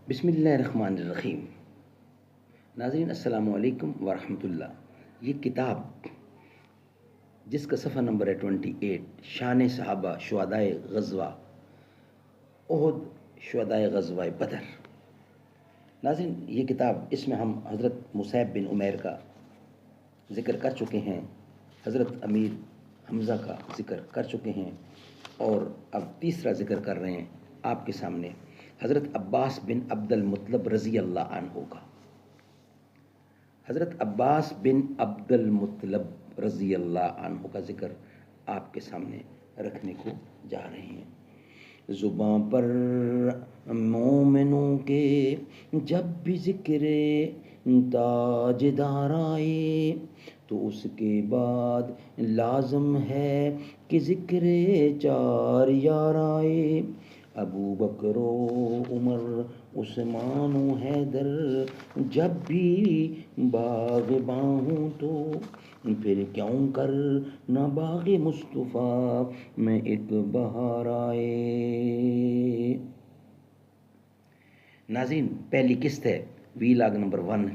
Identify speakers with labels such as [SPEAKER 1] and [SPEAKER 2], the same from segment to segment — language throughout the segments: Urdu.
[SPEAKER 1] بسم اللہ الرحمن الرحیم۔ ناظرین السلام علیکم ورحمۃ اللہ۔ یہ کتاب جس کا صفحہ نمبر ہے 28، شان صحابہ شہدائے غزوہ احد، شہدائے غزوہ بدر۔ ناظرین یہ کتاب، اس میں ہم حضرت مصعب بن عمیر کا ذکر کر چکے ہیں، حضرت امیر حمزہ کا ذکر کر چکے ہیں، اور اب تیسرا ذکر کر رہے ہیں آپ کے سامنے حضرت عباس بن عبد المطلب رضی اللہ عنہ کا۔ حضرت عباس بن عبد المطلب رضی اللہ عنہ کا ذکر آپ کے سامنے رکھنے کو جا رہے ہیں۔ زباں پر مومنوں کے جب بھی ذکر تاجدار آئے تو اس کے بعد لازم ہے کہ ذکر چار یار آئے۔ ابو بکر و عمر عثمان و حیدر جب بھی باغباں ہوں تو پھر کیوں کر نہ باغ مصطفیٰ میں ایک بہار آئے۔ ناظرین پہلی قسط ہے وی لاگ نمبر 1،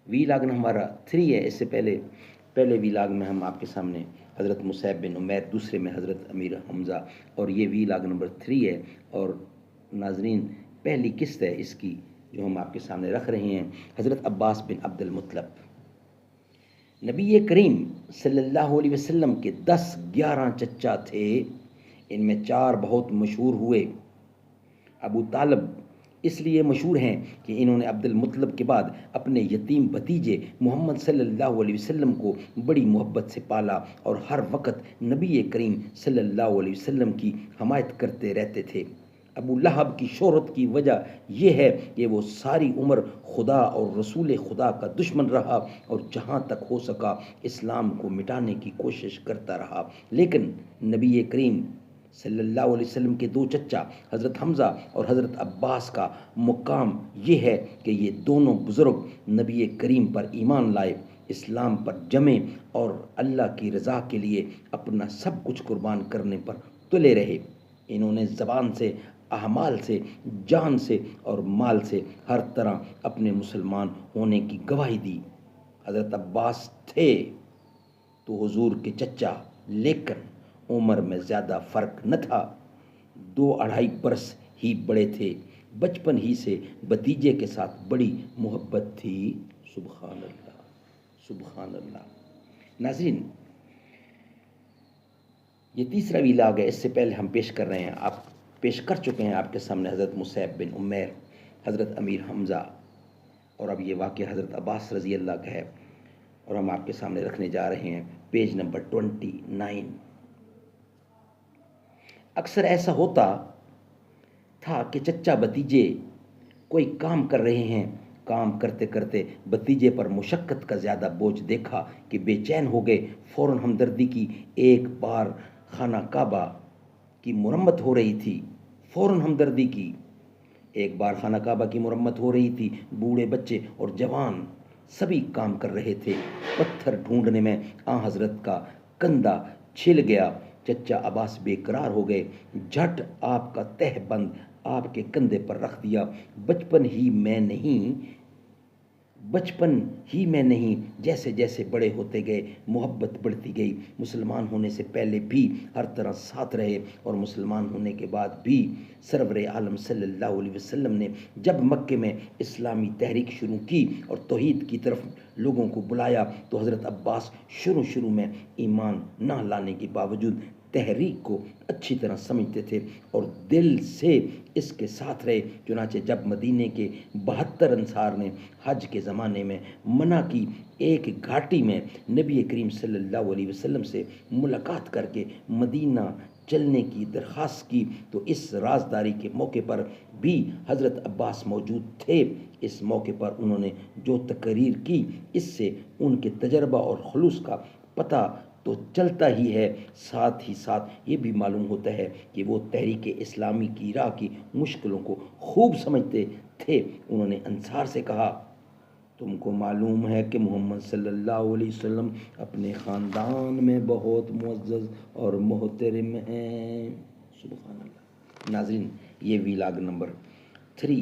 [SPEAKER 1] وی لاگ ہمارا 3 ہے۔ اس سے پہلے وی لاگ میں ہم آپ کے سامنے حضرت مصعب بن عمیر، دوسرے میں حضرت امیر حمزہ، اور یہ وی لاگ نمبر 3 ہے۔ اور ناظرین پہلی قسط ہے اس کی جو ہم آپ کے سامنے رکھ رہے ہیں، حضرت عباس بن عبد المطلب۔ نبی کریم صلی اللہ علیہ وسلم کے 10-11 چچا تھے، ان میں 4 بہت مشہور ہوئے۔ ابو طالب اس لیے مشہور ہیں کہ انہوں نے عبد المطلب کے بعد اپنے یتیم بھتیجے محمد صلی اللہ علیہ وسلم کو بڑی محبت سے پالا اور ہر وقت نبی کریم صلی اللہ علیہ وسلم کی حمایت کرتے رہتے تھے۔ ابو لہب کی شہرت کی وجہ یہ ہے کہ وہ ساری عمر خدا اور رسول خدا کا دشمن رہا اور جہاں تک ہو سکا اسلام کو مٹانے کی کوشش کرتا رہا، لیکن نبی کریم صلی اللہ علیہ وسلم کے 2 چچا حضرت حمزہ اور حضرت عباس کا مقام یہ ہے کہ یہ دونوں بزرگ نبی کریم پر ایمان لائے، اسلام پر جمے اور اللہ کی رضا کے لیے اپنا سب کچھ قربان کرنے پر تلے رہے۔ انہوں نے زبان سے، اعمال سے، جان سے اور مال سے ہر طرح اپنے مسلمان ہونے کی گواہی دی۔ حضرت عباس تھے تو حضور کے چچا، لیکن عمر میں زیادہ فرق نہ تھا، 2-2.5 برس ہی بڑے تھے۔ بچپن ہی سے بھتیجے کے ساتھ بڑی محبت تھی۔ سبحان اللہ، سبحان اللہ۔ ناظرین یہ تیسرا وی لاگ ہے، اس سے پہلے ہم پیش کر رہے ہیں، آپ پیش کر چکے ہیں آپ کے سامنے حضرت مصعب بن عمیر، حضرت امیر حمزہ، اور اب یہ واقعہ حضرت عباس رضی اللہ کا ہے، اور ہم آپ کے سامنے رکھنے جا رہے ہیں پیج نمبر 29۔ اکثر ایسا ہوتا تھا کہ چچا بھتیجے کوئی کام کر رہے ہیں، کام کرتے کرتے بھتیجے پر مشقت کا زیادہ بوجھ دیکھا کہ بے چین ہو گئے، فوراً ہمدردی کی۔ ایک بار خانہ کعبہ کی مرمت ہو رہی تھی، فوراً ہمدردی کی۔ ایک بار خانہ کعبہ کی مرمت ہو رہی تھی، بوڑھے بچے اور جوان سبھی کام کر رہے تھے۔ پتھر ڈھونڈنے میں آن حضرت کا کندھا چھل گیا، چچا عباس بے قرار ہو گئے، جھٹ آپ کا تہ بند آپ کے کندھے پر رکھ دیا۔ بچپن ہی میں نہیں، جیسے جیسے بڑے ہوتے گئے محبت بڑھتی گئی۔ مسلمان ہونے سے پہلے بھی ہر طرح ساتھ رہے اور مسلمان ہونے کے بعد بھی۔ سرور عالم صلی اللہ علیہ وسلم نے جب مکے میں اسلامی تحریک شروع کی اور توحید کی طرف لوگوں کو بلایا تو حضرت عباس شروع میں ایمان نہ لانے کے باوجود تحریک کو اچھی طرح سمجھتے تھے اور دل سے اس کے ساتھ رہے۔ چنانچہ جب مدینے کے 72 انصار نے حج کے زمانے میں منع کی، ایک گھاٹی میں نبی کریم صلی اللہ علیہ وسلم سے ملاقات کر کے مدینہ چلنے کی درخواست کی تو اس رازداری کے موقع پر بھی حضرت عباس موجود تھے۔ اس موقع پر انہوں نے جو تقریر کی، اس سے ان کے تجربہ اور خلوص کا پتہ تو چلتا ہی ہے، ساتھ ہی ساتھ یہ بھی معلوم ہوتا ہے کہ وہ تحریک اسلامی کی راہ کی مشکلوں کو خوب سمجھتے تھے۔ انہوں نے انصار سے کہا، تم کو معلوم ہے کہ محمد صلی اللہ علیہ وسلم اپنے خاندان میں بہت معزز اور محترم ہیں۔ سبحان اللہ۔ ناظرین یہ وی لاگ نمبر 3